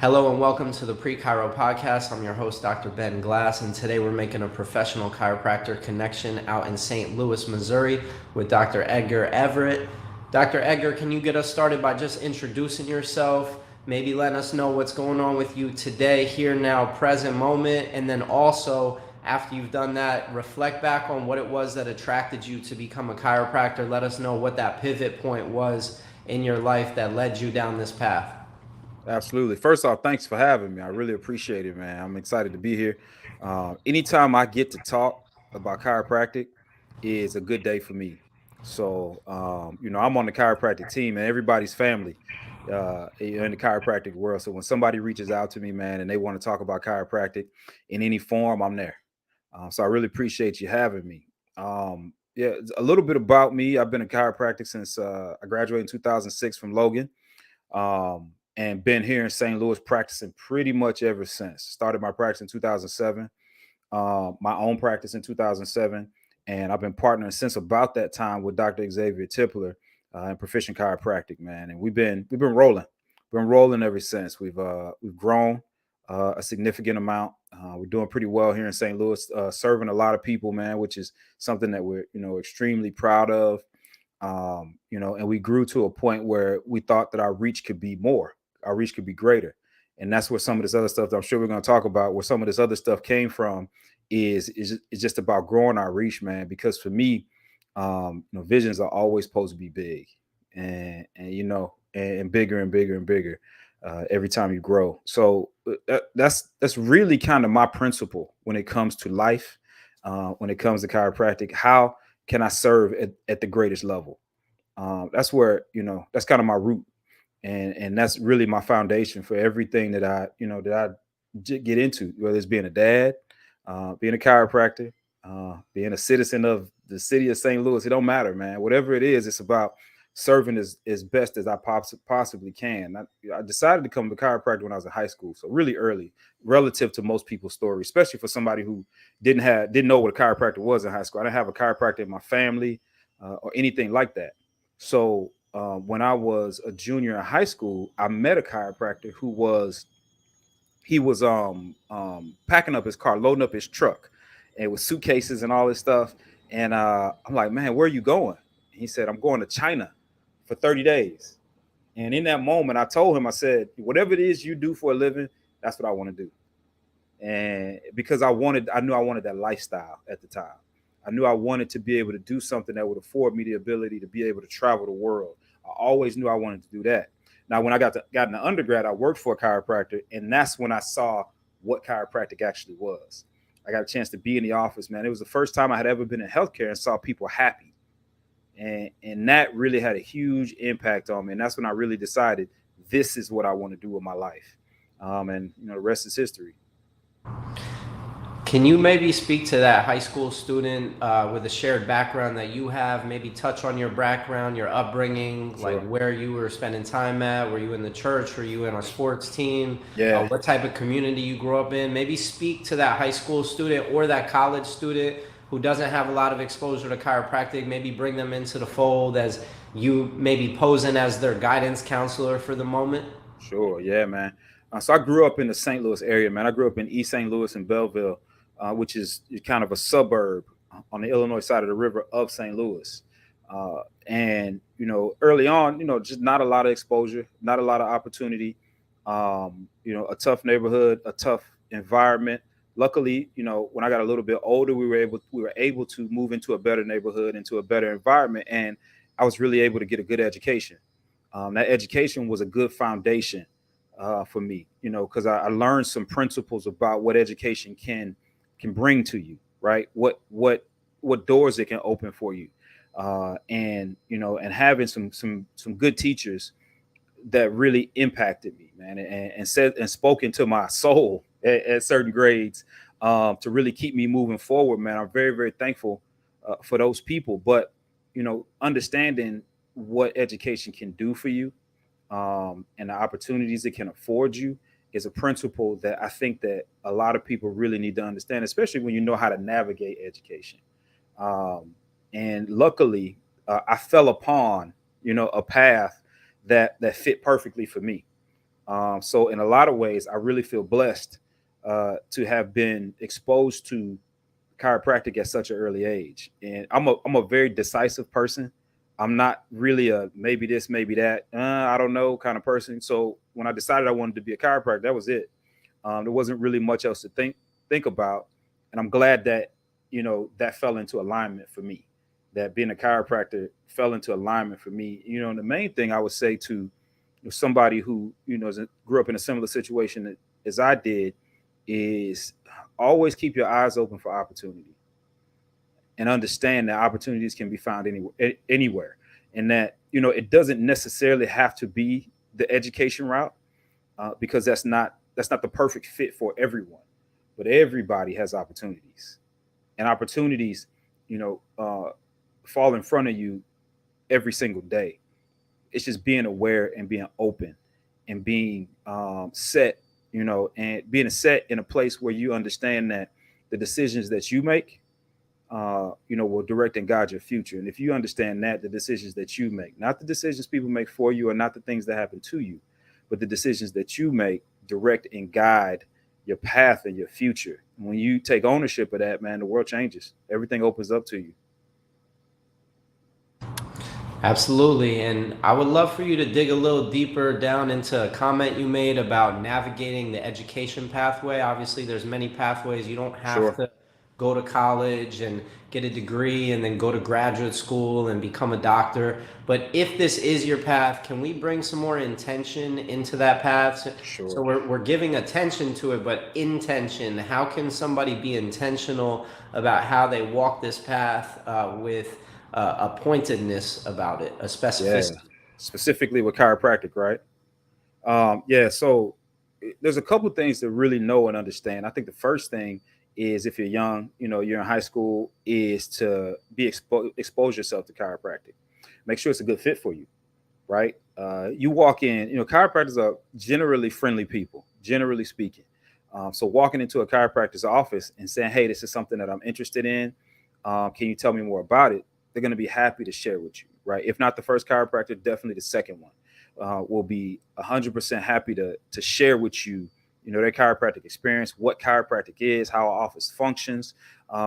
Hello and welcome to the Pre-Chiro podcast. I'm your host, Dr. Ben Glass, and today we're making a professional chiropractor connection out in St. Louis, Missouri with Dr. Edgar Everett. Dr. Edgar, can you get us started by just introducing yourself, maybe letting us know what's going on with you today, here, now, present moment, and then also, after you've done that, reflect back on what it was that attracted you to become a chiropractor. Let us know what that pivot point was in your life that led you down this path. Absolutely. First off, thanks for having me. I really appreciate it, man. I'm excited to be here. Anytime I get to talk about chiropractic is a good day for me. So, I'm on the chiropractic team and everybody's family in the chiropractic world. So when somebody reaches out to me, man, and they want to talk about chiropractic in any form, I'm there. So I really appreciate you having me. Yeah, a little bit about me. I've been in chiropractic since I graduated in 2006 from Logan. And been here in St. Louis practicing pretty much ever since. Started my practice in 2007, my own practice in 2007, and I've been partnering since about that time with Dr. Xavier Tipler in Proficient Chiropractic, man. And we've been rolling ever since. We've grown a significant amount. We're doing pretty well here in St. Louis, serving a lot of people, man, which is something that we're extremely proud of. And we grew to a point where we thought that our reach could be more, our reach could be greater. And that's where some of this other stuff that I'm sure we're going to talk about, where some of this other stuff came from, is just about growing our reach, man. Because for me, visions are always supposed to be big, and bigger and bigger and bigger every time you grow. So that's really kind of my principle when it comes to life, when it comes to chiropractic. How can I serve at the greatest level? That's where that's kind of my root, and that's really my foundation for everything that I get into, whether it's being a dad, being a chiropractor, being a citizen of the city of St. Louis. It don't matter, man. Whatever it is, it's about serving as best as I possibly can. I decided to become a chiropractor when I was in high school, so really early, relative to most people's story, especially for somebody who didn't know what a chiropractor was in high school. I didn't have a chiropractor in my family or anything like that. So when I was a junior in high school, I met a chiropractor who was he was packing up his car, loading up his truck, and with suitcases and all this stuff. And I'm like, man, where are you going? He said, I'm going to China for 30 days. And in that moment, I told him, I said, whatever it is you do for a living, that's what I want to do. And because I knew I wanted that lifestyle at the time. I knew I wanted to be able to do something that would afford me the ability to be able to travel the world. I always knew I wanted to do that. Now, when I got in the undergrad, I worked for a chiropractor, and that's when I saw what chiropractic actually was. I got a chance to be in the office, man. It was the first time I had ever been in healthcare and saw people happy, and that really had a huge impact on me. And that's when I really decided this is what I want to do with my life. And the rest is history. Can you maybe speak to that high school student with a shared background that you have? Maybe touch on your background, your upbringing, like Sure. where you were spending time at. Were you in the church? Were you in a sports team? Yeah. What type of community you grew up in? Maybe speak to that high school student or that college student who doesn't have a lot of exposure to chiropractic. Maybe bring them into the fold as you maybe posing as their guidance counselor for the moment. Sure. Yeah, man. So I grew up in the St. Louis area, man. I grew up in East St. Louis and Belleville, which is kind of a suburb on the Illinois side of the river of St. Louis. And early on, just not a lot of exposure, not a lot of opportunity. A tough neighborhood, a tough environment. Luckily, when I got a little bit older, we were able to move into a better neighborhood, into a better environment, and I was really able to get a good education. That education was a good foundation for me, because I learned some principles about what education can bring to you, right? What doors it can open for you, and having some good teachers that really impacted me, man, and said and spoke into my soul at certain grades, to really keep me moving forward, man. I'm very, very thankful for those people. But understanding what education can do for you, and the opportunities it can afford you, is a principle that I think that a lot of people really need to understand, especially when you know how to navigate education. And luckily, I fell upon a path that fit perfectly for me. So in a lot of ways, I really feel blessed to have been exposed to chiropractic at such an early age. And I'm a very decisive person. I'm not really a maybe this, maybe that, I don't know kind of person. So when I decided I wanted to be a chiropractor, that was it. There wasn't really much else to think about, and I'm glad that that fell into alignment for me. That being a chiropractor fell into alignment for me. And the main thing I would say to somebody who grew up in a similar situation as I did is always keep your eyes open for opportunity and understand that opportunities can be found anywhere, and that it doesn't necessarily have to be the education route, because that's not the perfect fit for everyone, but everybody has opportunities, and opportunities you know uh, fall in front of you every single day. It's just being aware and being open and being set, and being set in a place where you understand that the decisions that you make, will direct and guide your future. And if you understand that the decisions that you make, not the decisions people make for you, or not the things that happen to you, but the decisions that you make direct and guide your path and your future. When you take ownership of that, man, the world changes. Everything opens up to you. Absolutely. And I would love for you to dig a little deeper down into a comment you made about navigating the education pathway. Obviously, there's many pathways. You don't have Sure. to go to college and get a degree and then go to graduate school and become a doctor. But if this is your path, can we bring some more intention into that path? So Sure. we're giving attention to it, but intention. How can somebody be intentional about how they walk this path with a pointedness about it, a Yeah. specificity? Specifically with chiropractic, right? Yeah. So there's a couple things to really know and understand. I think the first thing is, if you're young, you're in high school, is to expose yourself to chiropractic. Make sure it's a good fit for you, right? You walk in, chiropractors are generally friendly people, generally speaking. So walking into a chiropractor's office and saying, "Hey, this is something that I'm interested in. Can you tell me more about it?" They're going to be happy to share with you, right? If not the first chiropractor, definitely the second one will be 100% happy to share with you, their chiropractic experience, what chiropractic is, how our office functions,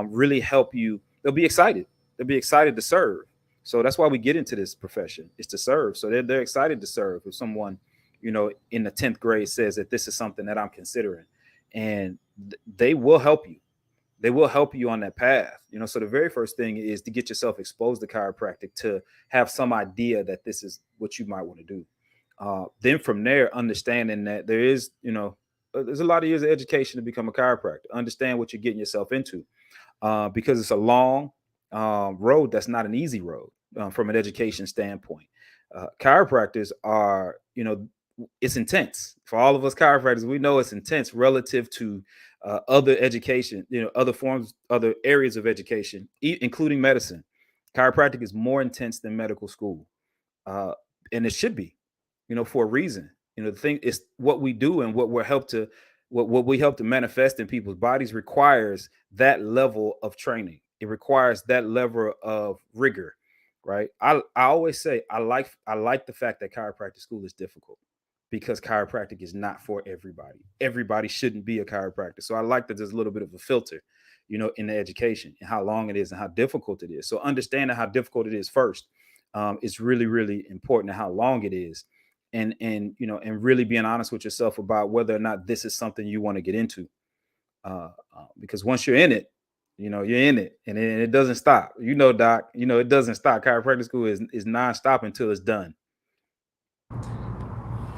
really help you. They'll be excited. They'll be excited to serve. So that's why we get into this profession, is to serve. So they're excited to serve. If someone, in the 10th grade says that this is something that I'm considering, and they will help you. They will help you on that path. So the very first thing is to get yourself exposed to chiropractic, to have some idea that this is what you might want to do. Then from there, understanding that there's a lot of years of education to become a chiropractor. Understand what you're getting yourself into, because it's a long road. That's not an easy road from an education standpoint. Chiropractors are, it's intense for all of us chiropractors. We know it's intense relative to other education, other forms, other areas of education, including medicine. Chiropractic is more intense than medical school, uh, and it should be, for a reason. The thing is, what we do and what we help to manifest in people's bodies requires that level of training. It requires that level of rigor, right? I always say I like the fact that chiropractic school is difficult, because chiropractic is not for everybody. Everybody shouldn't be a chiropractor. So I like that there's a little bit of a filter, in the education, and how long it is and how difficult it is. So understanding how difficult it is first, is really, really important, and how long it is. And really being honest with yourself about whether or not this is something you want to get into. Because once you're in it, you're in it, and it doesn't stop. Doc, it doesn't stop. Chiropractic school is nonstop until it's done.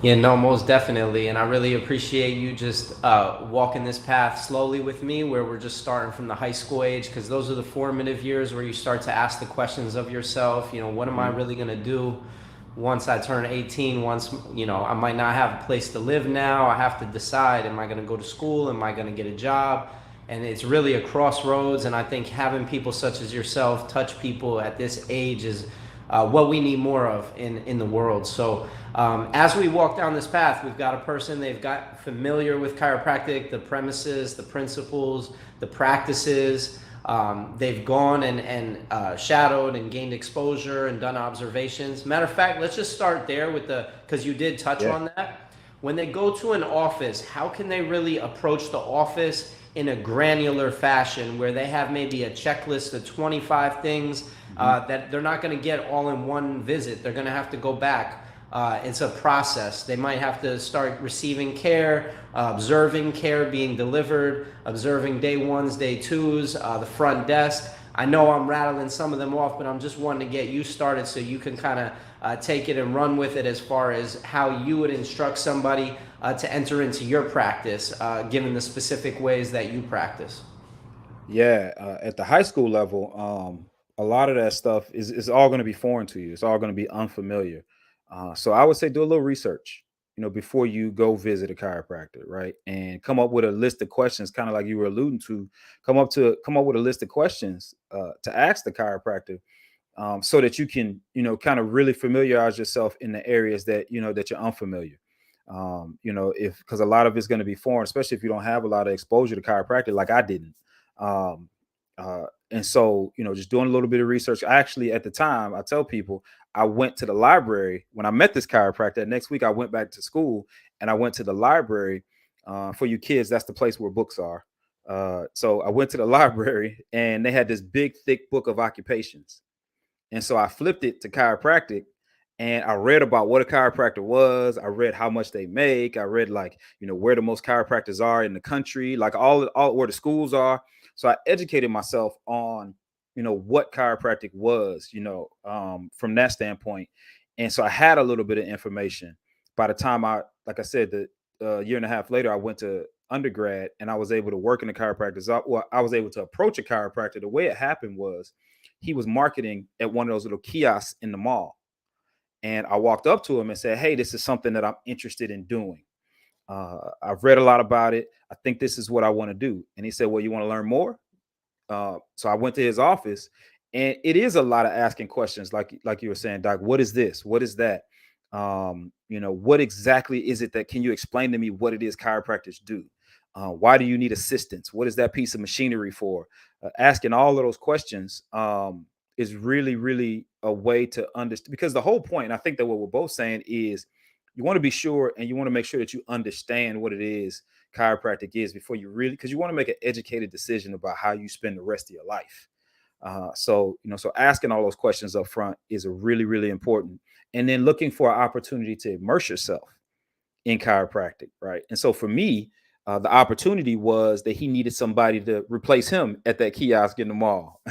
Yeah, no, most definitely. And I really appreciate you just walking this path slowly with me, where we're just starting from the high school age, because those are the formative years where you start to ask the questions of yourself. What am I Mhm. really going to do once I turn 18? Once, I might not have a place to live now. I have to decide, am I going to go to school? Am I going to get a job? And it's really a crossroads. And I think having people such as yourself touch people at this age is what we need more of in the world. So as we walk down this path, we've got a person, they've got familiar with chiropractic, the premises, the principles, the practices. They've gone and shadowed and gained exposure and done observations. Matter of fact, let's just start there with because you did touch Yeah. on that. When they go to an office, how can they really approach the office in a granular fashion where they have maybe a checklist of 25 things that they're not going to get all in one visit? They're going to have to go back. It's a process. They might have to start receiving care, observing care being delivered, observing day ones, day twos, the front desk. I know I'm rattling some of them off, but I'm just wanting to get you started so you can kind of take it and run with it as far as how you would instruct somebody to enter into your practice, given the specific ways that you practice. Yeah, at the high school level, a lot of that stuff is all going to be foreign to you. It's all going to be unfamiliar. So I would say do a little research, before you go visit a chiropractor, right? And come up with a list of questions, kind of like you were alluding to. Come up with a list of questions to ask the chiropractor, so that you can, kind of really familiarize yourself in the areas that you're unfamiliar. If because a lot of it's going to be foreign, especially if you don't have a lot of exposure to chiropractic, like I didn't. Um, and so, just doing a little bit of research. I actually, at the time, I tell people I went to the library when I met this chiropractor. Next week, I went back to school and I went to the library. For you kids, that's the place where books are. So I went to the library and they had this big, thick book of occupations. And so I flipped it to chiropractic and I read about what a chiropractor was. I read how much they make. I read like, where the most chiropractors are in the country, like all where the schools are. So I educated myself on, what chiropractic was, from that standpoint. And so I had a little bit of information. By the time like I said, the year and a half later, I went to undergrad and I was able to work in the chiropractor's. Well, I was able to approach a chiropractor. The way it happened was he was marketing at one of those little kiosks in the mall. And I walked up to him and said, "Hey, this is something that I'm interested in doing. I've read a lot about it. I think this is what I want to do." And he said, "Well, you want to learn more?" So I went to his office, and it is a lot of asking questions, like you were saying, Doc. What is this? What is that? What exactly is it that? Can you explain to me what it is chiropractors do? Why do you need assistance? What is that piece of machinery for? Asking all of those questions is really, really a way to understand. Because the whole point, and I think that what we're both saying is, you want to be sure and you want to make sure that you understand what it is chiropractic is before you really, because you want to make an educated decision about how you spend the rest of your life. So asking all those questions up front is a really, really important. And then looking for an opportunity to immerse yourself in chiropractic, right? And so for me, the opportunity was that he needed somebody to replace him at that kiosk in the mall.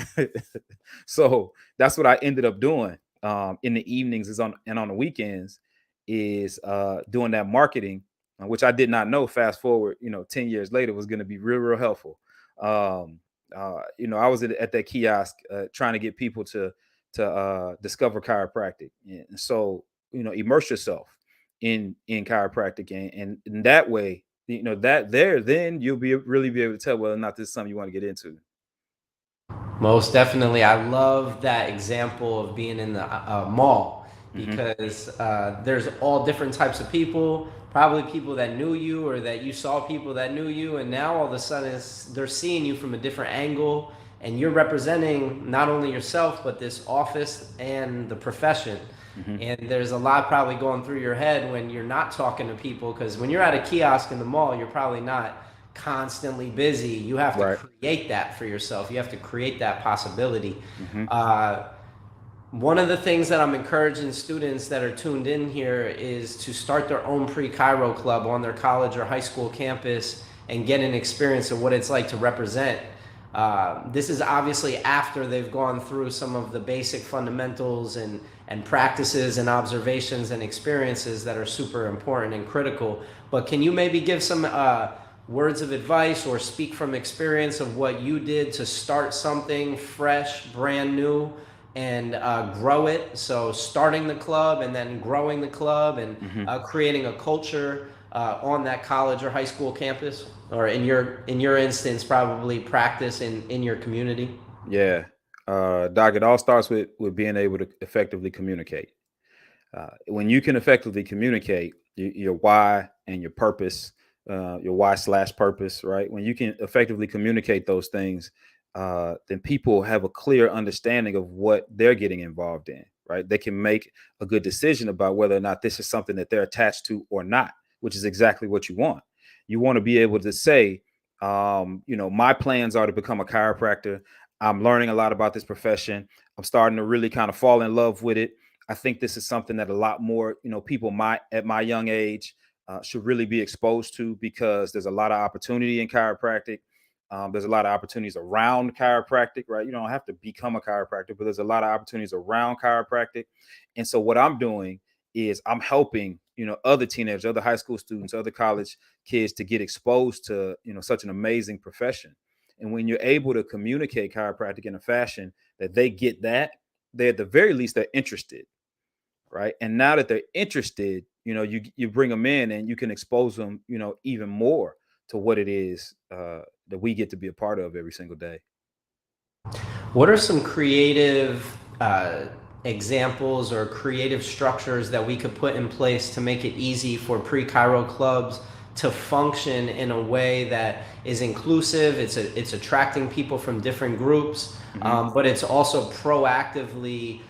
So that's what I ended up doing in the evenings and on the weekends is doing that marketing, which I did not know. Fast forward, 10 years later was going to be real, real helpful. I was at that kiosk trying to get people to discover chiropractic, and so immerse yourself in chiropractic, and in that way, then you'll really be able to tell whether or not this is something you want to get into. Most definitely. I love that example of being in the mall Hmm. because there's all different types of people, probably people that knew you or that you saw people that knew you. And now all of a sudden they're seeing you from a different angle and you're representing not only yourself, but this office and the profession. Hmm. And there's a lot probably going through your head when you're not talking to people because when you're at a kiosk in the mall, you're probably not constantly busy. You have to Right. create that for yourself. You have to create that possibility. Hmm. Uh, One of the things that I'm encouraging students that are tuned in here is to start their own pre-Chiro club on their college or high school campus and get an experience of what it's like to represent. This is obviously after they've gone through some of the basic fundamentals and practices and observations and experiences that are super important and critical. But can you maybe give some words of advice or speak from experience of what you did to start something fresh, brand new, and grow it? So starting the club and then growing the club and Hmm. creating a culture on that college or high school campus, or in your instance, probably practice in your community. Yeah. Doc, it all starts with being able to effectively communicate. When you can effectively communicate your why and your why/purpose, right? When you can effectively communicate those things, then people have a clear understanding of what they're getting involved in, right? They can make a good decision about whether or not this is something that they're attached to or not. which is exactly what you want. You want to be able to say, my plans are to become a chiropractor. I'm learning a lot about this profession. I'm starting to really kind of fall in love with it. I think this is something that a lot more, people at my young age should really be exposed to, because there's a lot of opportunity in chiropractic. There's a lot of opportunities around chiropractic, right? You don't have to become a chiropractor, but there's a lot of opportunities around chiropractic. And so what I'm doing is I'm helping, other teenagers, other high school students, other college kids to get exposed to, such an amazing profession. And when you're able to communicate chiropractic in a fashion that they get that, they at the very least they're interested, right? And now that they're interested, you bring them in and you can expose them, even more to what it is that we get to be a part of every single day. What are some creative examples or creative structures that we could put in place to make it easy for pre-chiro clubs to function in a way that is inclusive? It's attracting people from different groups, but it's also proactively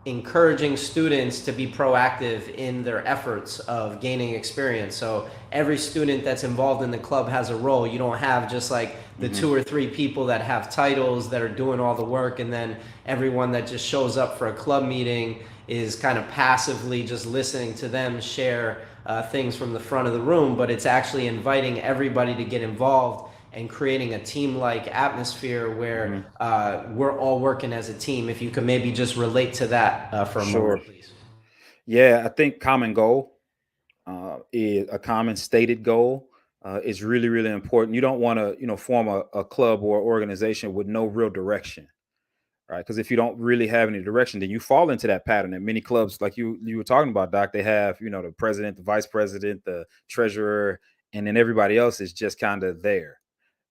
encouraging students to be proactive in their efforts of gaining experience. So every student that's involved in the club has a role. You don't have just like the 2 or 3 people that have titles that are doing all the work, and then everyone that just shows up for a club meeting is kind of passively just listening to them share things from the front of the room. But it's actually inviting everybody to get involved and creating a team-like atmosphere where we're all working as a team. If you could maybe just relate to that for a moment, please. Yeah, I think common goal is a common stated goal is really, really important. You don't want to, form a club or organization with no real direction, right? Because if you don't really have any direction, then you fall into that pattern. And many clubs, like you were talking about, Doc, they have, the president, the vice president, the treasurer, and then everybody else is just kind of there.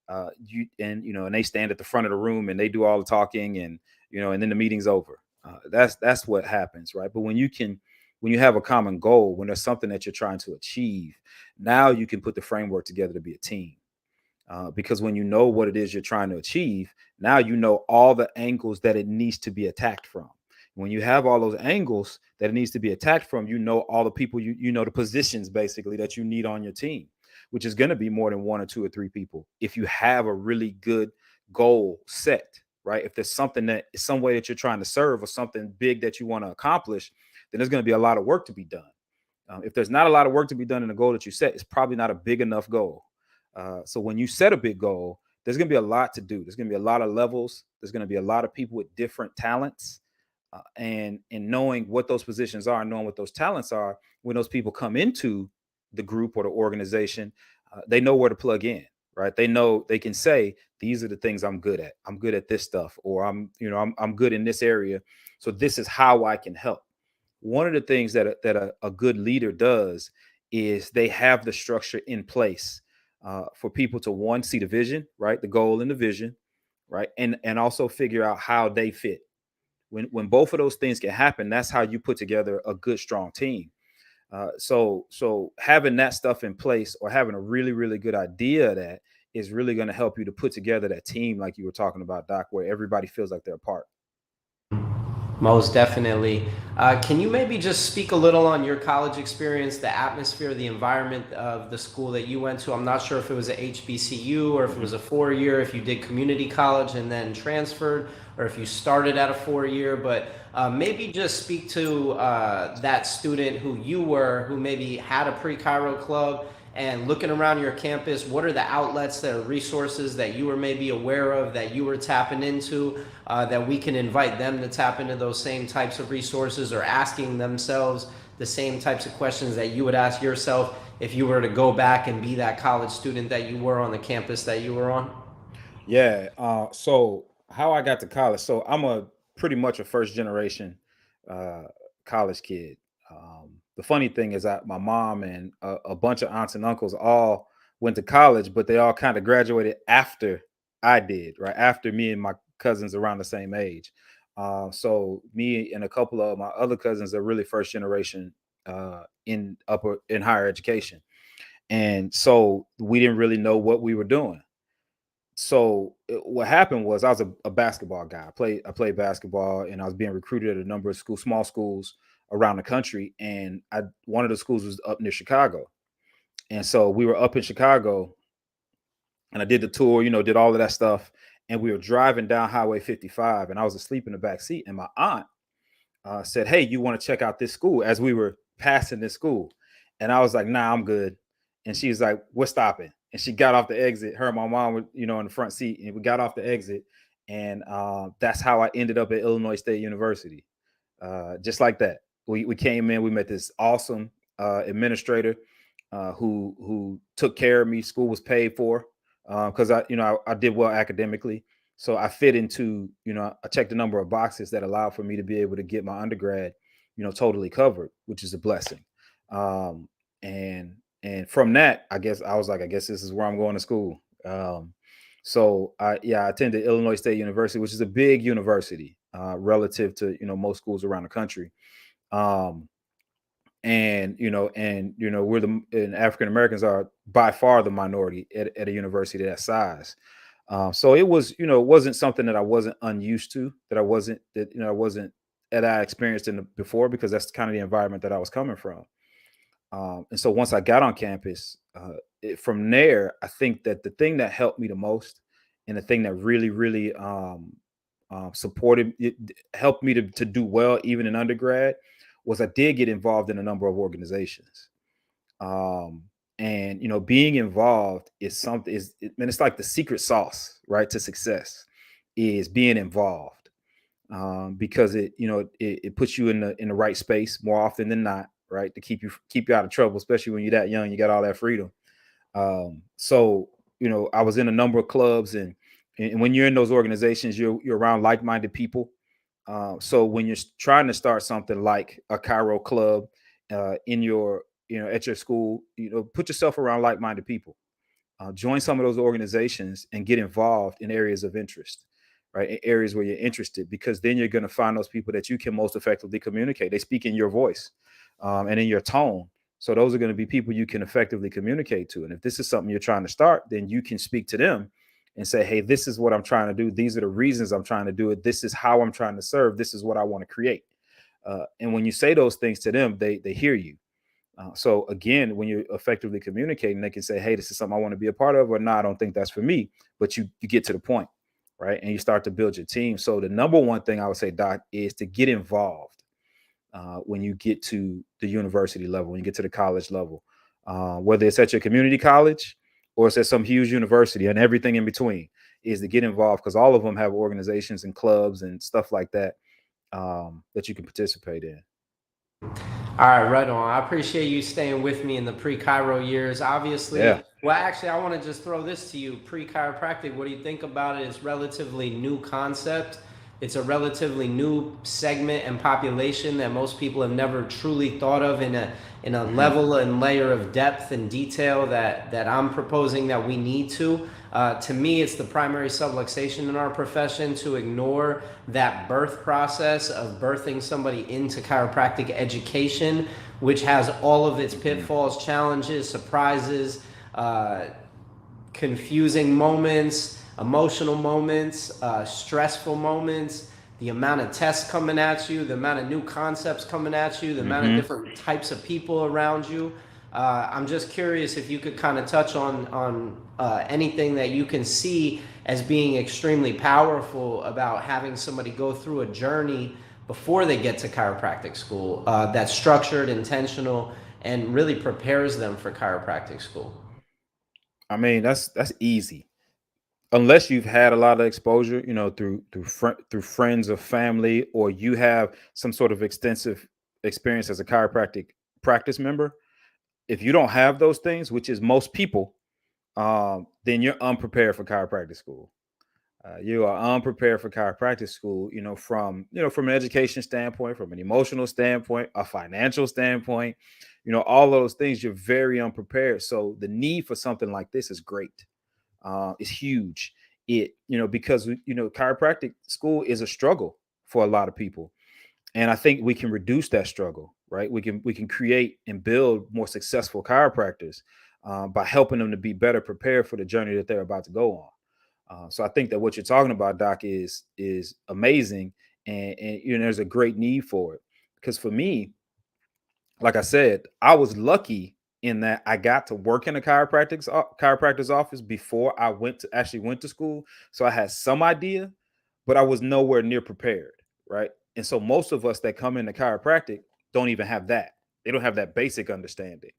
And they stand at the front of the room and they do all the talking, and and then the meeting's over. That's what happens, right? But when you have a common goal, when there's something that you're trying to achieve, now you can put the framework together to be a team. Because when you know what it is you're trying to achieve, now you know all the angles that it needs to be attacked from. When you have all those angles that it needs to be attacked from, you know all the people, you know the positions basically that you need on your team, which is going to be more than 1 or 2 or 3 people. If you have a really good goal set, right? If there's something that is some way that you're trying to serve or something big that you want to accomplish, then there's going to be a lot of work to be done. If there's not a lot of work to be done in the goal that you set, it's probably not a big enough goal. So when you set a big goal, there's going to be a lot to do. There's going to be a lot of levels. There's going to be a lot of people with different talents. And knowing what those positions are, knowing what those talents are, when those people come into the group or the organization, they know where to plug in, right? They know they can say, these are the things I'm good at. I'm good at this stuff, or I'm good in this area. So this is how I can help. One of the things that a good leader does is they have the structure in place for people to, one, see the vision, right? The goal and the vision, right? And also figure out how they fit. When both of those things can happen, that's how you put together a good, strong team. So having that stuff in place, or having a really, really good idea of that, is really going to help you to put together that team, like you were talking about, Doc, where everybody feels like they're a part. Most definitely. Can you maybe just speak a little on your college experience, the atmosphere, the environment of the school that you went to? I'm not sure if it was a HBCU or if it was a 4-year, if you did community college and then transferred, or if you started at a 4-year, but maybe just speak to that student who you were, who maybe had a pre-chiro club, and looking around your campus, what are the outlets, the resources that you were maybe aware of, that you were tapping into, that we can invite them to tap into those same types of resources, or asking themselves the same types of questions that you would ask yourself if you were to go back and be that college student that you were on the campus that you were on? Yeah. So how I got to college. So I'm a pretty much a first generation uh, college kid. The funny thing is that my mom and a bunch of aunts and uncles all went to college, but they all kind of graduated after I did, right? After me and my cousins around the same age. So me and a couple of my other cousins are really first generation in higher education. And so we didn't really know what we were doing. So what happened was, I was a basketball guy. I played basketball, and I was being recruited at a number of schools, small schools, around the country, and one of the schools was up near Chicago, and so we were up in Chicago, and I did the tour, did all of that stuff, and we were driving down Highway 55, and I was asleep in the back seat, and my aunt said, "Hey, you want to check out this school?" As we were passing this school, and I was like, "Nah, I'm good." And she was like, "We're stopping." And she got off the exit. Her and my mom were, in the front seat, and we got off the exit, and that's how I ended up at Illinois State University. Just like that, we came in. We met this awesome administrator who took care of me. School was paid for because I did well academically. So I fit into, I checked a number of boxes that allowed for me to be able to get my undergrad, totally covered, which is a blessing. Um, and from that, I guess I was like, I guess this is where I'm going to school. So I attended Illinois State University, which is a big university relative to, most schools around the country. Um, we're and African Americans are by far the minority at a university that size. So it was, it wasn't something that I wasn't unused to, I wasn't that I experienced before, because that's kind of the environment that I was coming from. And so once I got on campus, from there, I think that the thing that helped me the most, and the thing that really, really supported it, helped me to do well even in undergrad, was I did get involved in a number of organizations. Um, and being involved is something it's like the secret sauce, right, to success, is being involved. Because it puts you in the right space more often than not, right, to keep you out of trouble, especially when you're that young, you got all that freedom. So I was in a number of clubs, and when you're in those organizations, you're around like-minded people. So when you're trying to start something like a Chiro club in your at your school, put yourself around like-minded people. Join some of those organizations and get involved in areas of interest, right? In areas where you're interested, because then you're going to find those people that you can most effectively communicate. They speak in your voice and in your tone. So those are going to be people you can effectively communicate to. And if this is something you're trying to start, then you can speak to them and say, "Hey, this is what I'm trying to do. These are the reasons I'm trying to do it. This is how I'm trying to serve. This is what I want to create." And when you say those things to them, they hear you. So again, when you're effectively communicating, they can say, "Hey, this is something I want to be a part of," or "No, I don't think that's for me." But you get to the point, right? And you start to build your team. So the number one thing I would say, Doc, is to get involved when you get to the university level, when you get to the college level, whether it's at your community college or it's at some huge university, and everything in between, is to get involved, because all of them have organizations and clubs and stuff like that that you can participate in. All right, right on. I appreciate you staying with me in the pre-Chiro years. Obviously, Yeah. well, actually, I want to just throw this to you. Pre-chiropractic, what do you think about it? It's relatively new concept. It's a relatively new segment and population that most people have never truly thought of in a level and layer of depth and detail that I'm proposing that we need to. To me, it's the primary subluxation in our profession, to ignore that birth process of birthing somebody into chiropractic education, which has all of its pitfalls, challenges, surprises, confusing moments, emotional moments, stressful moments, the amount of tests coming at you, the amount of new concepts coming at you, the amount of different types of people around you. I'm just curious if you could kind of touch on anything that you can see as being extremely powerful about having somebody go through a journey before they get to chiropractic school that's structured, intentional, and really prepares them for chiropractic school. I mean, that's easy, unless you've had a lot of exposure, through friends or family, or you have some sort of extensive experience as a chiropractic practice member. If you don't have those things, which is most people, then you're unprepared for chiropractic school. You are unprepared for chiropractic school, from an education standpoint, from an emotional standpoint, a financial standpoint, all those things. You're very unprepared. So the need for something like this is great. Is huge. Because chiropractic school is a struggle for a lot of people, and I think we can reduce that struggle, right? We can create and build more successful chiropractors by helping them to be better prepared for the journey that they're about to go on. So I think that what you're talking about, Doc, is amazing, and there's a great need for it. Because for me, like I said, I was lucky in that I got to work in a chiropractor's office before I went to school. So I had some idea, but I was nowhere near prepared, right? And so most of us that come into chiropractic don't even have that. They don't have that basic understanding.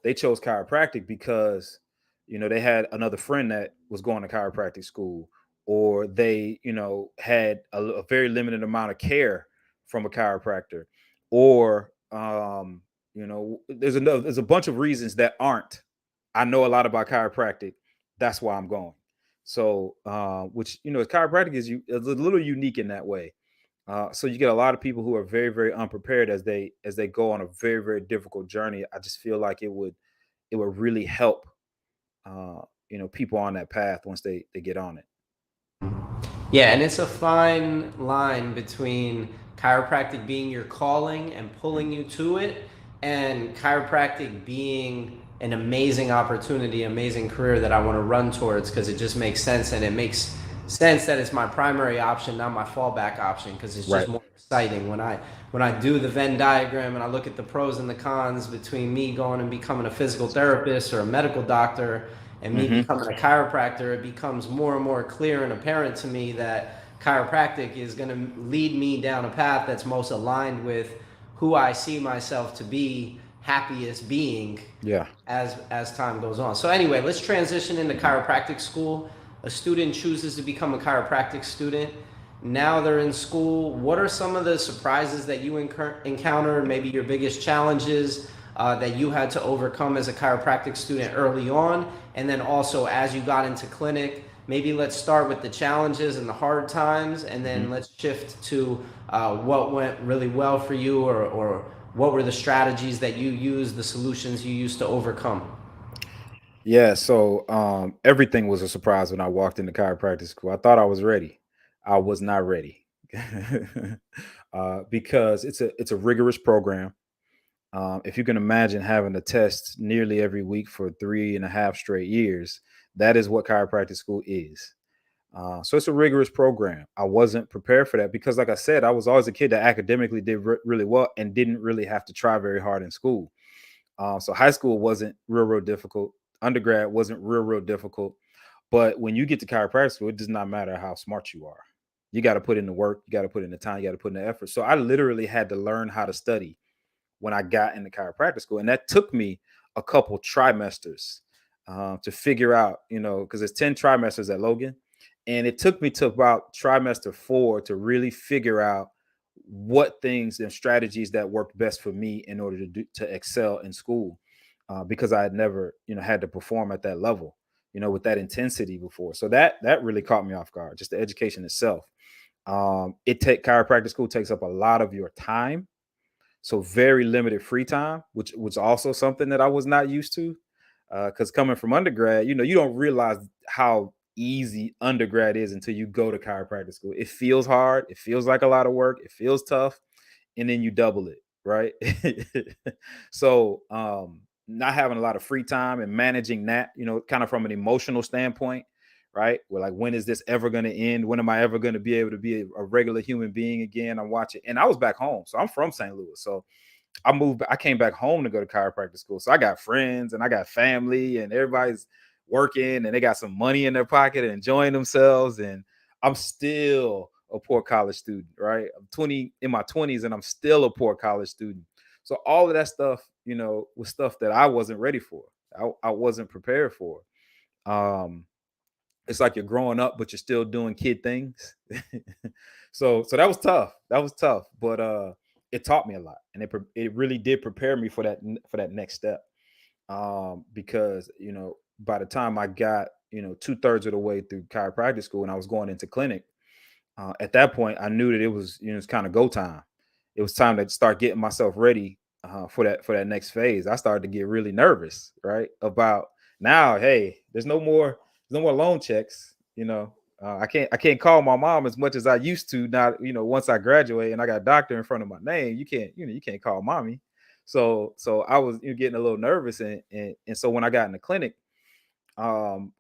They chose chiropractic because they had another friend that was going to chiropractic school, or they had a very limited amount of care from a chiropractor, or there's a bunch of reasons that aren't, I know a lot about chiropractic, that's why I'm going. So which chiropractic is a little unique in that way. So you get a lot of people who are very, very unprepared as they go on a very, very difficult journey. I just feel like it would really help people on that path once they get on it. Yeah, and it's a fine line between chiropractic being your calling and pulling you to it, and chiropractic being an amazing opportunity, amazing career that I want to run towards because it just makes sense, and it makes sense that it's my primary option, not my fallback option, because it's just Right. more exciting when I do the Venn diagram and I look at the pros and the cons between me going and becoming a physical therapist or a medical doctor and me Hmm. becoming a chiropractor. It becomes more and more clear and apparent to me that chiropractic is going to lead me down a path that's most aligned with who I see myself to be happiest being Yeah. as time goes on. So anyway, let's transition into chiropractic school. A student chooses to become a chiropractic student. Now they're in school. What are some of the surprises that you encountered? Maybe your biggest challenges that you had to overcome as a chiropractic student early on, and then also as you got into clinic. Maybe let's start with the challenges and the hard times, and then Hmm. let's shift to what went really well for you, or what were the strategies that you used, the solutions you used to overcome. Yeah. So everything was a surprise when I walked into chiropractic school. I thought I was ready. I was not ready. Because it's a rigorous program. If you can imagine having a test nearly every week for 3.5 straight years, that is what chiropractic school is. So it's a rigorous program. I wasn't prepared for that because, like I said, I was always a kid that academically did really well and didn't really have to try very hard in school. So high school wasn't real difficult. Undergrad wasn't real difficult. But when you get to chiropractic school, it does not matter how smart you are. You got to put in the work. You got to put in the time. You got to put in the effort. So I literally had to learn how to study when I got into chiropractic school, and that took me a couple trimesters to figure out, because it's 10 trimesters at Logan, and it took me to about trimester 4 to really figure out what things and strategies that worked best for me in order to excel in school, because I had never, had to perform at that level, with that intensity before. So that really caught me off guard. Just the education itself. Chiropractic school takes up a lot of your time, so very limited free time, which was also something that I was not used to. Because coming from undergrad, you don't realize how easy undergrad is until you go to chiropractic school. It feels hard. It feels like a lot of work. It feels tough, and then you double it, right? So not having a lot of free time and managing that, kind of from an emotional standpoint, right? We're like, when is this ever going to end? When am I ever going to be able to be a regular human being again? I'm watching, and I was back home, so I'm from St. Louis, so I came back home to go to chiropractic school. So I got friends and I got family, and everybody's working and they got some money in their pocket and enjoying themselves. And I'm still a poor college student, right? I'm 20 in my 20s and I'm still a poor college student. So all of that stuff, was stuff that I wasn't ready for. I wasn't prepared for. Um, it's like you're growing up, but you're still doing kid things. So that was tough. That was tough, but it taught me a lot, and it really did prepare me for that next step. Because by the time I got 2/3 of the way through chiropractic school and I was going into clinic, at that point I knew that it was it's kind of go time. It was time to start getting myself ready for that next phase. I started to get really nervous, right? About now, hey, there's no more loan checks. I can't call my mom as much as I used to. Now, once I graduate and I got doctor in front of my name, you can't call mommy. So I was getting a little nervous, and so when I got in the clinic, a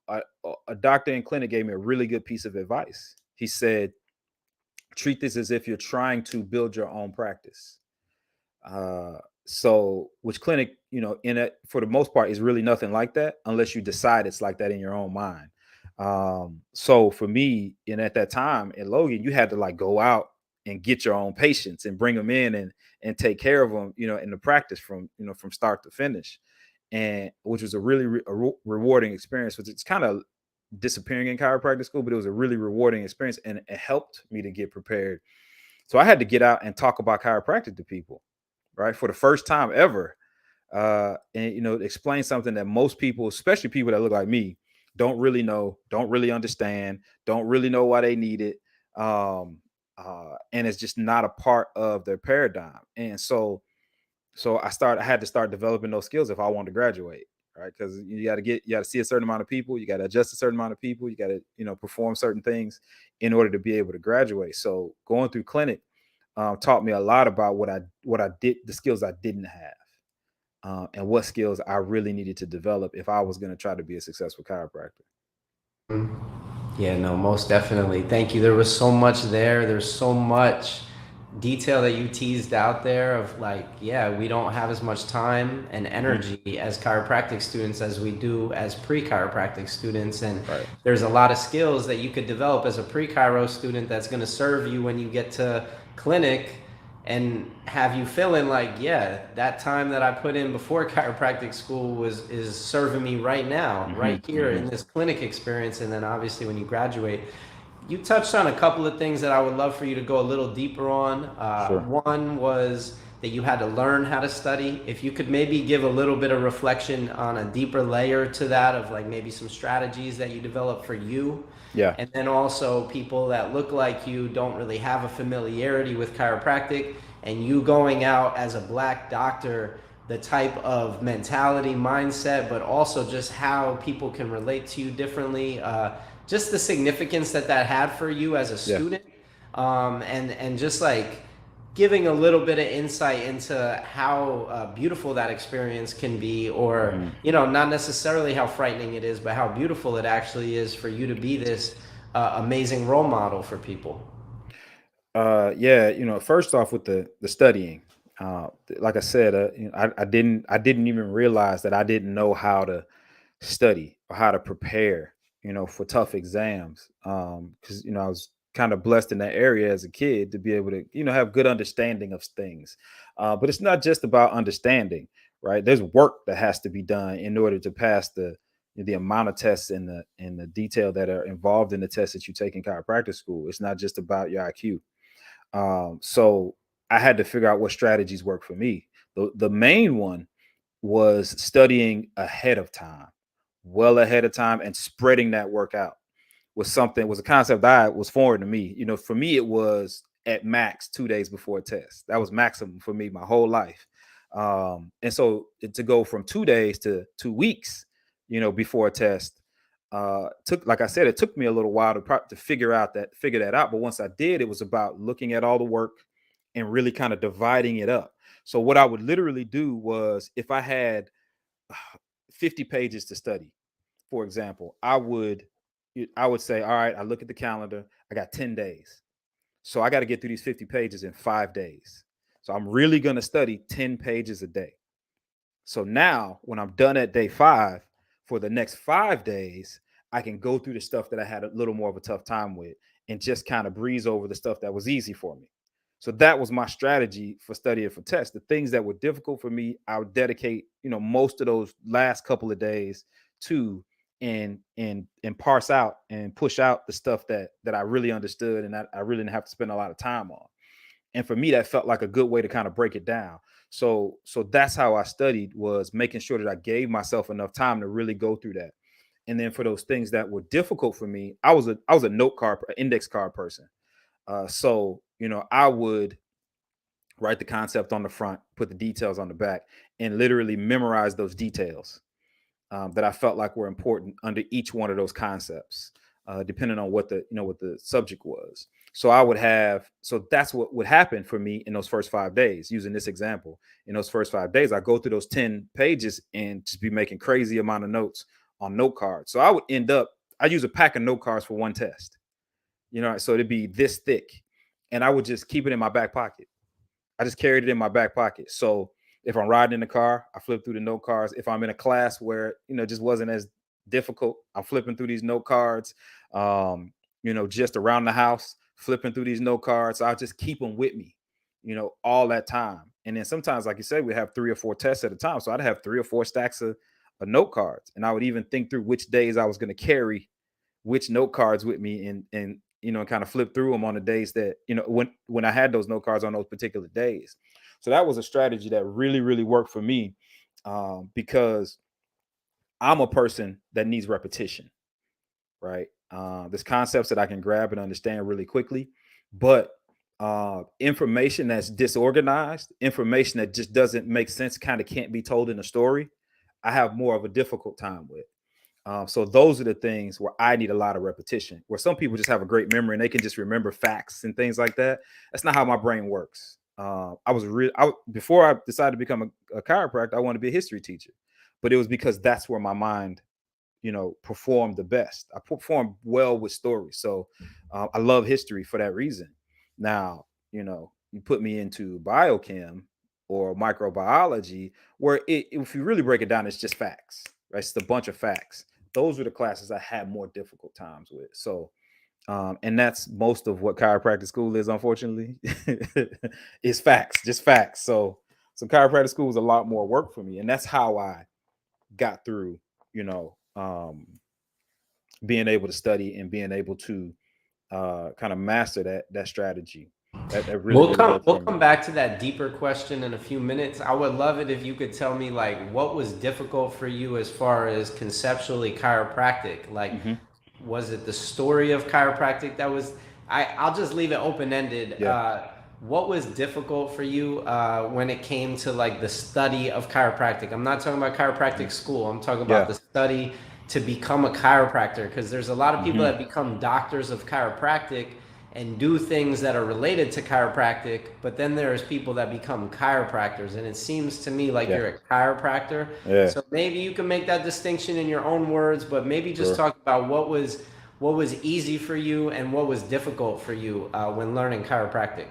doctor in clinic gave me a really good piece of advice. He said, treat this as if you're trying to build your own practice. So which clinic, in it for the most part is really nothing like that unless you decide it's like that in your own mind. So for me, and at that time in Logan, you had to like go out and get your own patients and bring them in and take care of them, in the practice from start to finish, and which was a really rewarding experience. Which it's kind of disappearing in chiropractic school, but it was a really rewarding experience, and it helped me to get prepared. So I had to get out and talk about chiropractic to people, right, for the first time ever, and explain something that most people, especially people that look like me, don't really know, don't really understand, don't really know why they need it, and it's just not a part of their paradigm. And so I had to start developing those skills if I wanted to graduate, right? Because you got to see a certain amount of people, you got to adjust a certain amount of people, you got to perform certain things in order to be able to graduate. So going through clinic taught me a lot about what I did, the skills I didn't have, and what skills I really needed to develop if I was going to try to be a successful chiropractor. Mhm. Yeah, no, most definitely. Thank you. There was so much there. There's so much detail that you teased out there of like, yeah, we don't have as much time and Mhm. energy as chiropractic students as we do as pre-chiropractic students. And Right. there's a lot of skills that you could develop as a pre-chiro student that's going to serve you when you get to clinic and have you feeling like, yeah, that time that I put in before chiropractic school is serving me right now, Hmm. right here Hmm. in this clinic experience. And then obviously when you graduate, you touched on a couple of things that I would love for you to go a little deeper on. Sure. One was that you had to learn how to study. If you could maybe give a little bit of reflection on a deeper layer to that, of like maybe some strategies that you developed for you. Yeah. And then also people that look like you don't really have a familiarity with chiropractic, and you going out as a black doctor, the type of mentality, mindset, but also just how people can relate to you differently. Just the significance that that had for you as a Yeah. student, and just like giving a little bit of insight into how beautiful that experience can be, or Mhm. not necessarily how frightening it is, but how beautiful it actually is for you to be this amazing role model for people. Yeah, first off with the studying, like I said, I didn't even realize that I didn't know how to study or how to prepare, for tough exams. Because I was kind of blessed in that area as a kid to be able to, have good understanding of things. But it's not just about understanding, right? There's work that has to be done in order to pass the amount of tests and the detail that are involved in the tests that you take in chiropractic school. It's not just about your IQ. So I had to figure out what strategies work for me. The main one was studying ahead of time, well ahead of time, and spreading that work out was a concept that was foreign to me. For me, it was at max 2 days before a test. That was maximum for me my whole life. And so to go from 2 days to 2 weeks, before a test, took, like I said, it took me a little while to figure that out. But once I did, it was about looking at all the work and really kind of dividing it up. So what I would literally do was, if I had 50 pages to study, for example, I would say, all right, I look at the calendar, I got 10 days. So I got to get through these 50 pages in 5 days. So I'm really going to study 10 pages a day. So now when I'm done at day 5, for the next 5 days, I can go through the stuff that I had a little more of a tough time with and just kind of breeze over the stuff that was easy for me. So that was my strategy for studying for tests. The things that were difficult for me, I would dedicate, most of those last couple of days to, and parse out and push out the stuff that I really understood and that I really didn't have to spend a lot of time on. And for me, that felt like a good way to kind of break it down. So that's how I studied, was making sure that I gave myself enough time to really go through that. And then for those things that were difficult for me, I was a note card, index card person. So I would write the concept on the front, put the details on the back, and literally memorize those details that I felt like were important under each one of those concepts, depending on what the subject was. So that's what would happen for me in those first 5 days. Using this example, in those first 5 days, I go through those 10 pages and just be making crazy amount of notes on note cards. So I use a pack of note cards for one test. So it'd be this thick, and I would just keep it in my back pocket. I just carried it in my back pocket. So If I'm riding in the car, I flip through the note cards. If I'm in a class where, just wasn't as difficult, I'm flipping through these note cards. Just around the house, flipping through these note cards. So I just keep them with me, all that time. And then sometimes, like you said, we have 3 or 4 tests at a time. So I'd have 3 or 4 stacks of note cards. And I would even think through which days I was going to carry which note cards with me, and kind of flip through them on the days that, when I had those note cards on those particular days. So that was a strategy that really, really worked for me, because I'm a person that needs repetition, right? There's concepts that I can grab and understand really quickly, but information that's disorganized, information that just doesn't make sense, kind of can't be told in a story, I have more of a difficult time with. So those are the things where I need a lot of repetition, where some people just have a great memory and they can just remember facts and things like that. That's not how my brain works. Before I decided to become a chiropractor, I wanted to be a history teacher, but it was because that's where my mind, performed the best. I performed well with stories. So I love history for that reason. Now, you put me into biochem or microbiology, where if you really break it down, it's just facts, right? It's a bunch of facts. Those were the classes I had more difficult times with. So, and that's most of what chiropractic school is, unfortunately. It's facts, just facts. So chiropractic school was a lot more work for me. And that's how I got through, being able to study and being able to kind of master that strategy. That really, really worked We'll for me. come back to that deeper question in a few minutes. I would love it if you could tell me like what was difficult for you as far as conceptually chiropractic. Like, Hmm. was it the story of chiropractic that was? I'll just leave it open ended. Yeah. What was difficult for you when it came to like the study of chiropractic? I'm not talking about chiropractic school. I'm talking about Yeah. the study to become a chiropractor, because there's a lot of people Hmm. that become doctors of chiropractic and do things that are related to chiropractic, but then there's people that become chiropractors, and it seems to me like Yeah. you're a chiropractor. Yeah. So maybe you can make that distinction in your own words, but maybe just Sure. talk about what was easy for you and what was difficult for you when learning chiropractic.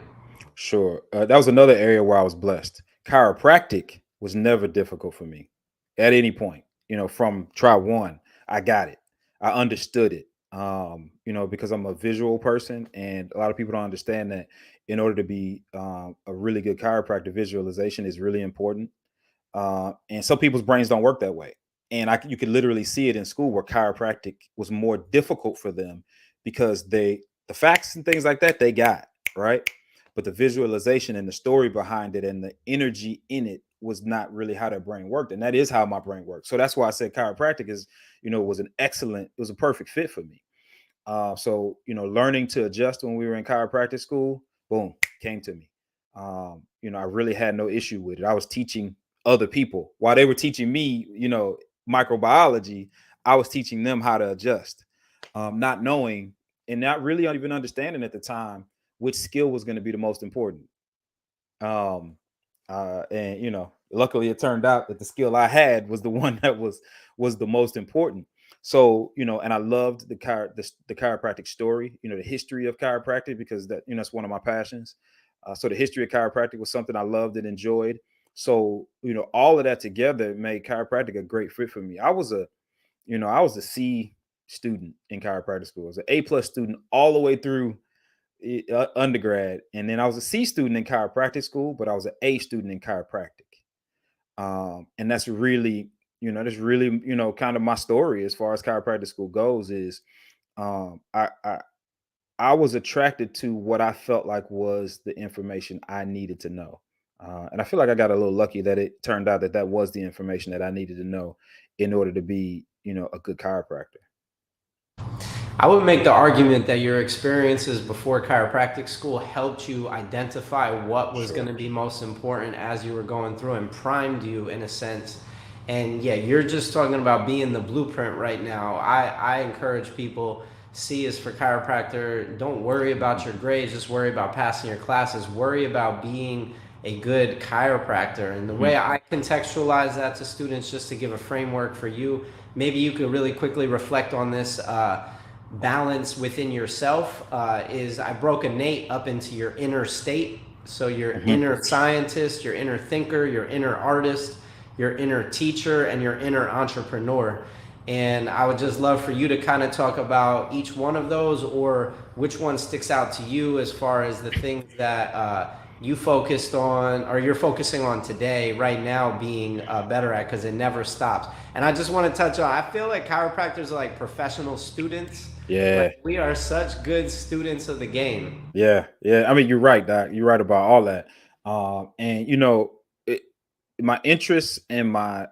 Sure. That was another area where I was blessed. Chiropractic was never difficult for me at any point. From try one, I got it. I understood it. Because I'm a visual person, and a lot of people don't understand that in order to be a really good chiropractor, visualization is really important. And some people's brains don't work that way. And you could literally see it in school where chiropractic was more difficult for them because the facts and things like that they got right, but the visualization and the story behind it and the energy in it was not really how their brain worked, and that is how my brain works. So that's why I said chiropractic it was a perfect fit for me. So learning to adjust when we were in chiropractic school, boom, came to me. I really had no issue with it. I was teaching other people while they were teaching me, microbiology. I was teaching them how to adjust, not knowing and not really even understanding at the time which skill was going to be the most important. Um, and luckily it turned out that the skill I had was the one that was the most important. So and I loved the chiropractic story, the history of chiropractic, because that's one of my passions. So the history of chiropractic was something I loved and enjoyed. So all of that together made chiropractic a great fit for me. I was a C student in chiropractic school. I was an A+ student all the way through undergrad, and then I was a C student in chiropractic school, but I was an A student in chiropractic. And that's really kind of my story as far as chiropractic school goes. Is I was attracted to what I felt like was the information I needed to know. And I feel like I got a little lucky that it turned out that that was the information that I needed to know in order to be, a good chiropractor. I would make the argument that your experiences before chiropractic school helped you identify what was going Sure. to be most important as you were going through and primed you in a sense. And yeah, you're just talking about being the blueprint right now. I encourage people, C is for chiropractor. Don't worry about your grades, just worry about passing your classes. Worry about being a good chiropractor. And the Mhm. way I contextualize that to students, just to give a framework for you, maybe you could really quickly reflect on this. Balance within yourself is I broke a Nate up into your inner state So your Mhm. inner scientist, your inner thinker, your inner artist, your inner teacher, and your inner entrepreneur. And I would just love for you to kind of talk about each one of those, or which one sticks out to you as far as the things that you focused on, or you're focusing on today, right now, being better at, because it never stops. And I just want to touch on, I feel like chiropractors are like professional students. Like Yeah. we are such good students of the game. Yeah, yeah. I mean, you're right, Doc. You're right about all that. And my interests and my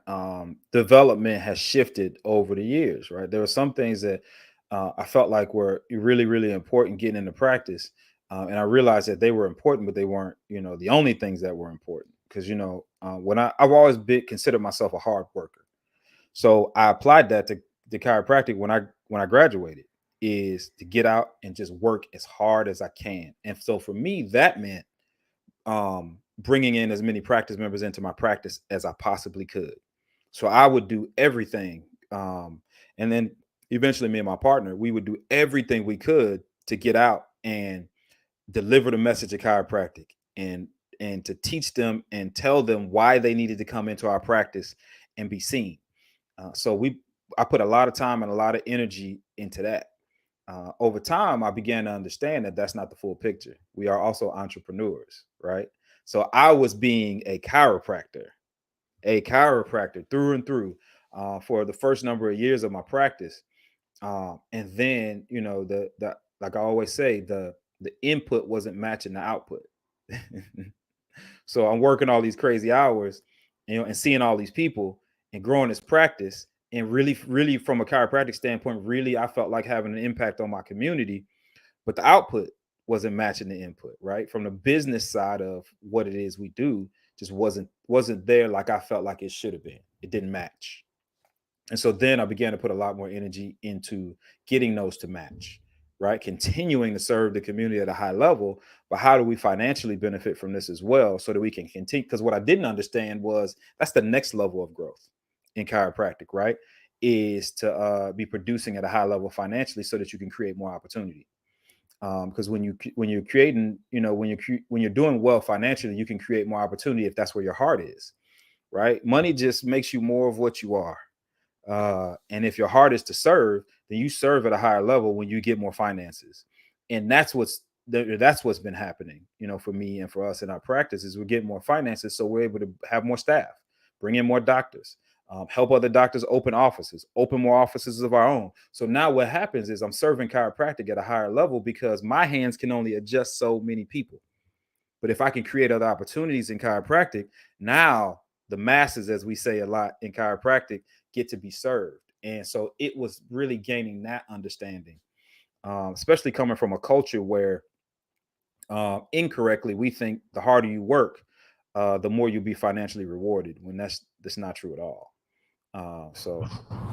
development has shifted over the years. Right, there were some things that I felt like were really, really important getting into practice, and I realized that they were important, but they weren't, the only things that were important. Because when I've always been considered myself a hard worker, so I applied that to chiropractic when I graduated, is to get out and just work as hard as I can. And so for me, that meant bringing in as many practice members into my practice as I possibly could. So I would do everything, and then eventually me and my partner, we would do everything we could to get out and deliver the message of chiropractic, and to teach them and tell them why they needed to come into our practice and be seen. So I put a lot of time and a lot of energy into that. Over time, I began to understand that that's not the full picture. We are also entrepreneurs, right? So I was being a chiropractor through and through, for the first number of years of my practice. And then, the like I always say, the input wasn't matching the output. So I'm working all these crazy hours, and seeing all these people and growing this practice. And really, really, from a chiropractic standpoint, really, I felt like having an impact on my community, but the output wasn't matching the input, right? From the business side of what it is we do, just wasn't there like I felt like it should have been. It didn't match. And so then I began to put a lot more energy into getting those to match, right? Continuing to serve the community at a high level, but how do we financially benefit from this as well so that we can continue? Because what I didn't understand was that's the next level of growth in chiropractic, right? Is to be producing at a high level financially so that you can create more opportunity. Because when you're creating, when you're doing well financially, you can create more opportunity if that's where your heart is, right? Money just makes you more of what you are, and if your heart is to serve, then you serve at a higher level when you get more finances. And that's what's been happening, for me and for us in our practice, is we're getting more finances, so we're able to have more staff, bring in more doctors, help other doctors open more offices of our own. So now what happens is I'm serving chiropractic at a higher level because my hands can only adjust so many people. But if I can create other opportunities in chiropractic, now the masses, as we say a lot in chiropractic, get to be served. And so it was really gaining that understanding, especially coming from a culture where, incorrectly, we think the harder you work, the more you'll be financially rewarded, when that's not true at all. So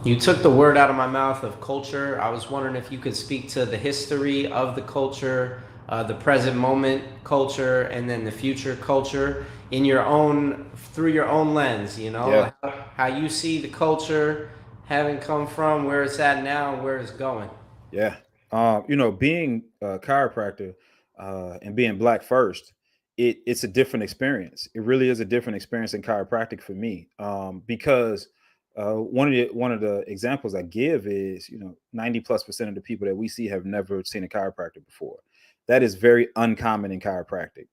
You took the word out of my mouth of culture. I was wondering if you could speak to the history of the culture, the present moment culture, and then the future culture in your own, through your own lens. yeah, How you see the culture having come from, where it's at now, and where it's going. yeah. Being a chiropractor, and being black first, it's a different experience. It really is a different experience in chiropractic for me, because one of the examples I give is, 90+% of the people that we see have never seen a chiropractor before. That is very uncommon in chiropractic.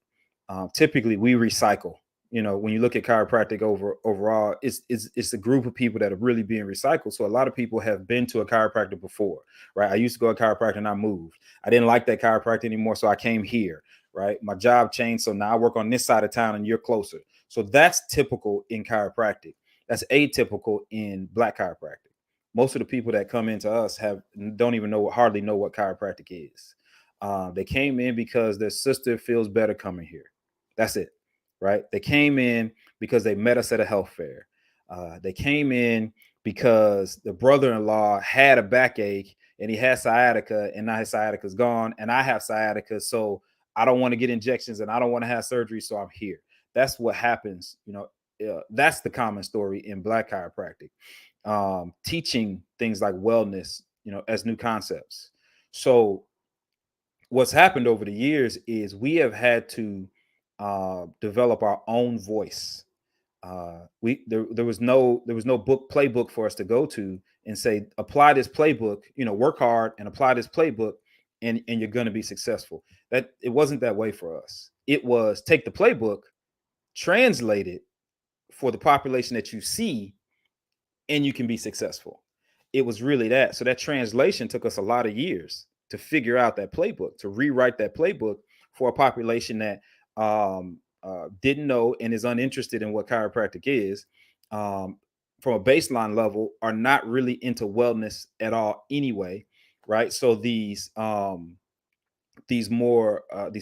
Typically, we recycle. When you look at chiropractic overall, it's a group of people that are really being recycled. So a lot of people have been to a chiropractor before, right? I used to go to chiropractor and I moved. I didn't like that chiropractor anymore, so I came here, right? My job changed, so now I work on this side of town and you're closer. So that's typical in chiropractic. That's atypical in black chiropractic. Most of the people that come into us don't even hardly know what chiropractic is. They came in because their sister feels better coming here. That's it, right? They came in because they met us at a health fair. They came in because the brother-in-law had a backache and he had sciatica, and now his sciatica's gone, and I have sciatica, so I don't want to get injections and I don't want to have surgery, so I'm here. That's what happens. That's the common story in black chiropractic. Teaching things like wellness, as new concepts. So what's happened over the years is we have had to develop our own voice. There was no book playbook for us to go to and say, apply this playbook, work hard and apply this playbook, and you're going to be successful. That it wasn't that way for us. It was take the playbook, translate it for the population that you see, and you can be successful. It was really that. So that translation took us a lot of years to figure out that playbook, to rewrite that playbook for a population that didn't know and is uninterested in what chiropractic is. From a baseline level, are not really into wellness at all anyway, right? So these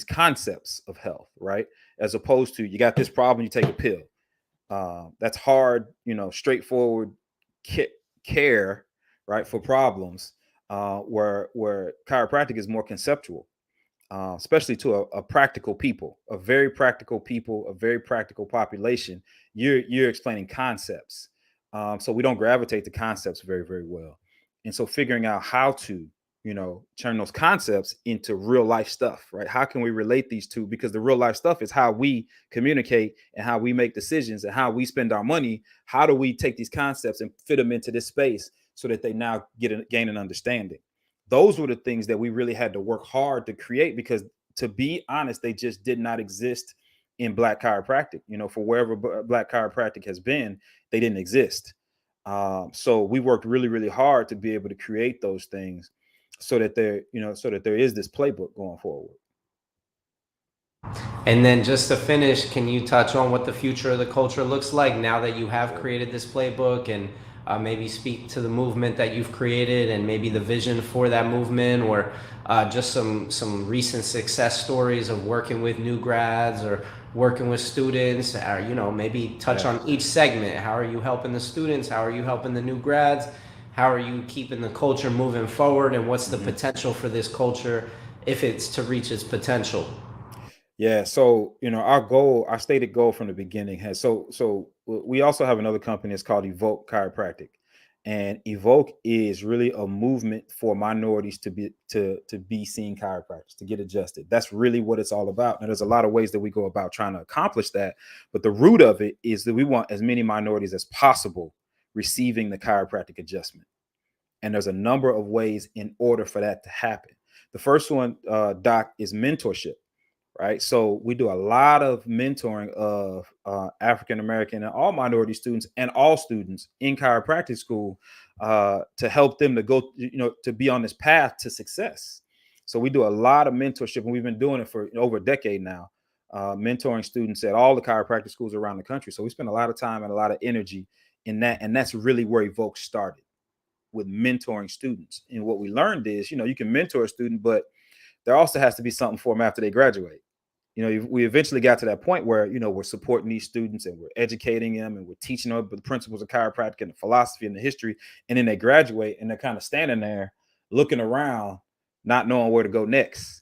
concepts of health, right, as opposed to you got this problem, you take a pill. That's hard, straightforward care, right, for problems. Where chiropractic is more conceptual, especially to a practical people, a very practical people, a very practical population. You're explaining concepts, so we don't gravitate to concepts very, very well. And so figuring out how to turn those concepts into real life stuff, right? How can we relate these two? Because the real life stuff is how we communicate and how we make decisions and how we spend our money. How do we take these concepts and fit them into this space so that they now gain an understanding? Those were the things that we really had to work hard to create, because to be honest, they just did not exist in Black chiropractic. For wherever Black chiropractic has been, they didn't exist. So we worked really, really hard to be able to create those things so that there is this playbook going forward. And then just to finish, can you touch on what the future of the culture looks like now that you have created this playbook, and maybe speak to the movement that you've created and maybe the vision for that movement, or just some recent success stories of working with new grads or working with students, or maybe touch on each segment. How are you helping the students? How are you helping the new grads? How are you keeping the culture moving forward? And what's the potential for this culture if it's to reach its potential? Yeah, so our stated goal from the beginning has we also have another company. It's called Evoke Chiropractic, and Evoke is really a movement for minorities to be seen chiropractors, to get adjusted. That's really what it's all about. Now, there's a lot of ways that we go about trying to accomplish that, but the root of it is that we want as many minorities as possible receiving the chiropractic adjustment, and there's a number of ways in order for that to happen. The first one, Doc, is mentorship. Right. So we do a lot of mentoring of African American and all minority students and all students in chiropractic school to help them to go, to be on this path to success. So we do a lot of mentorship, and we've been doing it for over a decade now, mentoring students at all the chiropractic schools around the country. So we spend a lot of time and a lot of energy in that. And that's really where Evoke started, with mentoring students. And what we learned is, you can mentor a student, but there also has to be something for them after they graduate. We eventually got to that point where, we're supporting these students and we're educating them and we're teaching them the principles of chiropractic and the philosophy and the history. And then they graduate and they're kind of standing there looking around, not knowing where to go next.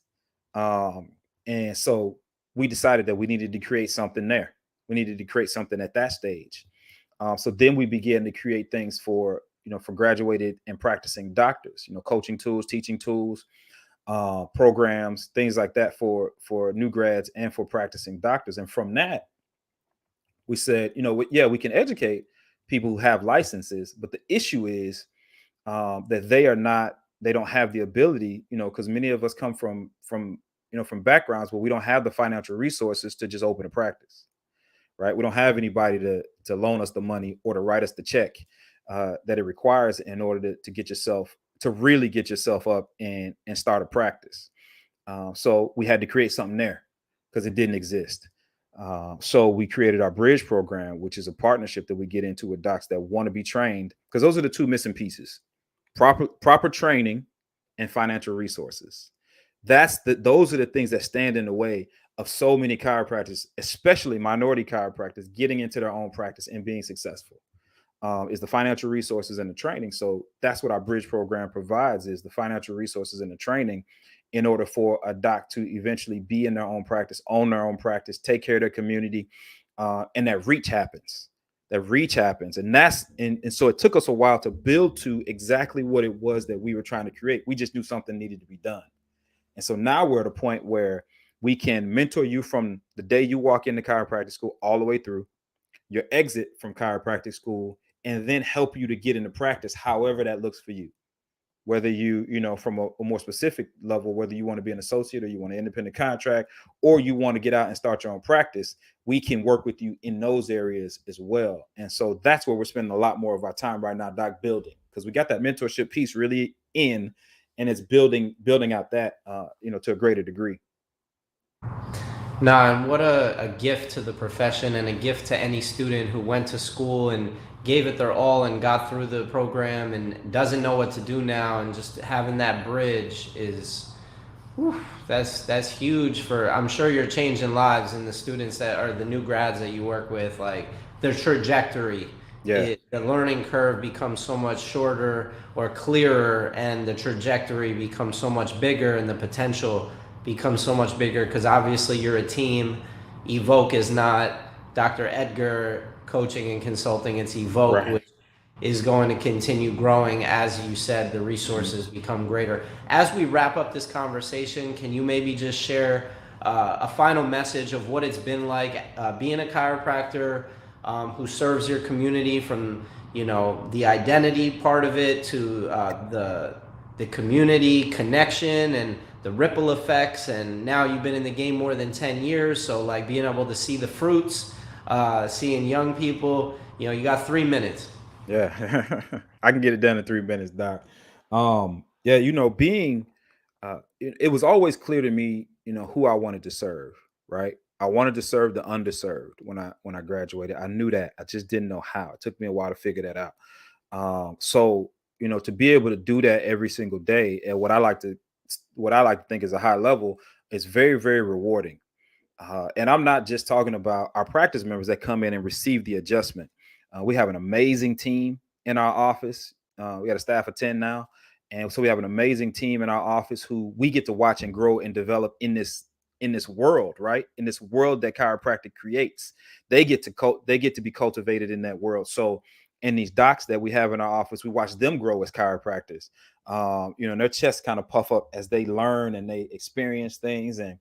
And so we decided that we needed to create something there. We needed to create something at that stage. So then we began to create things for graduated and practicing doctors, coaching tools, teaching tools, programs, things like that for new grads and for practicing doctors. And from that, we said, we can educate people who have licenses, but the issue is that they don't have the ability, because many of us come from backgrounds where we don't have the financial resources to just open a practice. Right? We don't have anybody to loan us the money or to write us the check that it requires in order to really get yourself up and start a practice. So we had to create something there because it didn't exist. So we created our bridge program, which is a partnership that we get into with docs that want to be trained, because those are the two missing pieces: proper training and financial resources. Those are the things that stand in the way of so many chiropractors, especially minority chiropractors, getting into their own practice and being successful. Is the financial resources and the training. So that's what our bridge program provides, is the financial resources and the training in order for a doc to eventually be in their own practice, own their own practice, take care of their community. And that reach happens. And so it took us a while to build to exactly what it was that we were trying to create. We just knew something needed to be done. And so now we're at a point where We can mentor you from the day you walk into chiropractic school all the way through your exit from chiropractic school, and then help you to get into practice, however that looks for you. Whether from a more specific level, whether you want to be an associate or you want an independent contract, or you want to get out and start your own practice, we can work with you in those areas as well. And so that's where we're spending a lot more of our time right now, Doc, building, because we got that mentorship piece really in, and it's building out that, to a greater degree. Nah, and what a gift to the profession, and a gift to any student who went to school and gave it their all and got through the program and doesn't know what to do now, and just having that bridge is, whew, that's huge for, I'm sure you're changing lives, and the students that are the new grads that you work with, like their trajectory. Yeah. The learning curve becomes so much shorter or clearer, and the trajectory becomes so much bigger, and the potential becomes so much bigger, because obviously you're a team. Evoke is not Dr. Edgar coaching and consulting, it's Evoke, Right. which is going to continue growing. As you said, the resources become greater. As we wrap up this conversation, can you maybe just share a final message of what it's been like being a chiropractor who serves your community, from the identity part of it to the community connection and the ripple effects, and now you've been in the game more than 10 years, so like being able to see the fruits, seeing young people, you got 3 minutes. Yeah. I can get it done in 3 minutes, Doc. Being it was always clear to me, who I wanted to serve, right? I wanted to serve the underserved when I graduated. I knew that. I just didn't know how. It took me a while to figure that out. So to be able to do that every single day, and what I like to think is a high level, is very, very rewarding. And I'm not just talking about our practice members that come in and receive the adjustment. We have an amazing team in our office. We got a staff of 10 now. And so we have an amazing team in our office who we get to watch and grow and develop in this world, right? In this world that chiropractic creates. They get to be cultivated in that world. So, and these docs that we have in our office, we watch them grow as chiropractors. Their chests kind of puff up as they learn and they experience things. And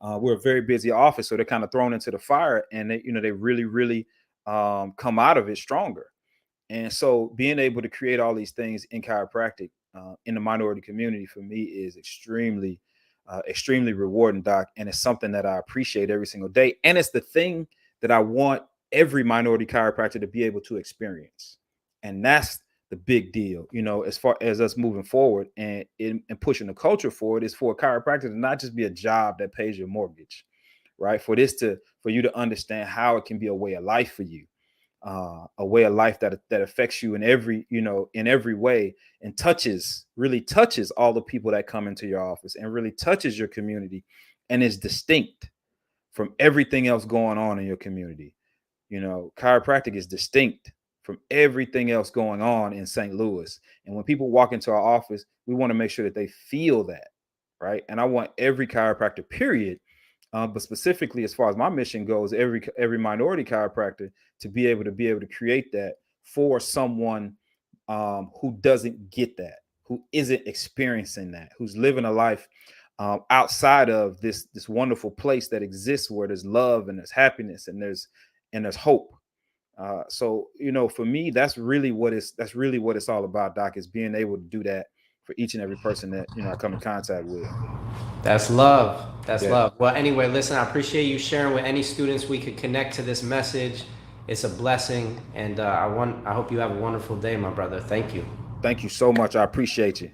we're a very busy office, so they're kind of thrown into the fire, and they really, really come out of it stronger. And so being able to create all these things in chiropractic in the minority community, for me, is extremely rewarding, Doc. And it's something that I appreciate every single day. And it's the thing that I want every minority chiropractor to be able to experience. And that's the big deal, as far as us moving forward and pushing the culture forward, is for a chiropractor to not just be a job that pays your mortgage, right? For you to understand how it can be a way of life for you, a way of life that affects you in every way, and really touches all the people that come into your office, and really touches your community, and is distinct from everything else going on in your community. Chiropractic is distinct from everything else going on in St. Louis. And when people walk into our office, we want to make sure that they feel that, right? And I want every chiropractor, period, but specifically as far as my mission goes, every minority chiropractor to be able to create that for someone who doesn't get that, who isn't experiencing that, who's living a life outside of this wonderful place that exists, where there's love and there's happiness and there's hope. So for me, that's really what it's all about, Doc, is being able to do that for each and every person that I come in contact with. That's love. That's love. Well, anyway, listen, I appreciate you sharing with any students we could connect to this message. It's a blessing, and I hope you have a wonderful day, my brother. Thank you. Thank you so much. I appreciate you.